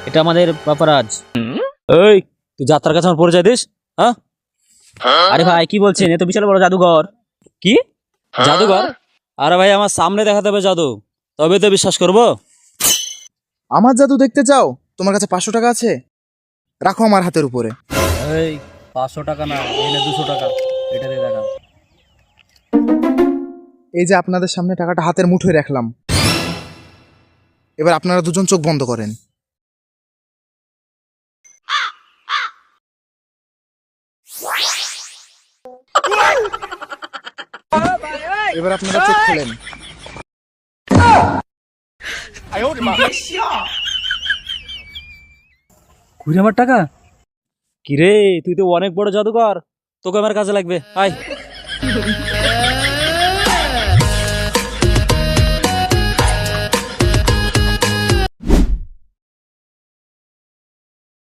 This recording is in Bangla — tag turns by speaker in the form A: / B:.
A: এটা আমাদের বাপারাজ। এই তুই যাত্রার কাছে আমার পরিচয় দিস? হ্যাঁ আরে ভাই কি বলছেন, এ তো বিশাল বড় জাদুঘর। কি জাদুঘর? আরে ভাই আমার সামনে দেখাতে হবে জাদু, তবে তো বিশ্বাস করবো।
B: আমার জাদু দেখতে চাও? তোমার কাছে 500 টাকা আছে, রাখো আমার হাতের উপরে।
A: এই 500 টাকা না, এনে 200 টাকা, এটা দিয়ে দেখা।
B: এই যে আপনাদের সামনে টাকাটা হাতের মুঠোয় রাখলাম, এবার আপনারা দুজন চোখ বন্ধ করেন। এবার আপনারা চোখ খোলেন।
A: ঘুরে আমার টাকা? কিরে তুই তো অনেক বড় জাদুকর, তোকে আমার কাজে লাগবে, আয়।